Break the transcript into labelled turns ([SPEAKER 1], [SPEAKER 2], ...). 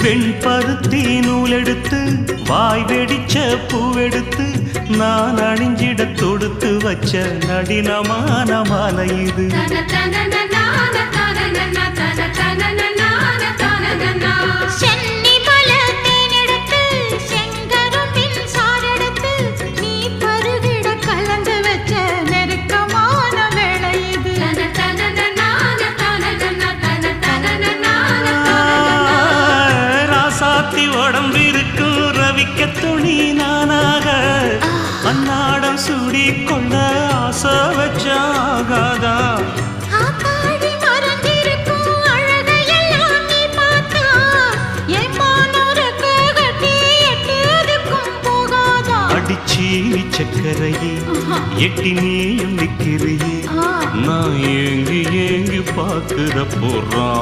[SPEAKER 1] வெண்பருத்தி நூலெடுத்து வாய் வெடிச்ச பூவெடுத்து நான் அணிஞ்சிட தொடுத்து வச்ச நடினமான மாலை இது. உடம்பிருக்கும் ரவிக்க துணி நானாக அன்னாடம் சூடி கொள்ள ஆசை வச்சாகாதா. அடிச்சி சக்கரையே எட்டி நீயும் நிக்கிறியே நான் ஏங்கி ஏங்கி பார்க்கிற போறான்.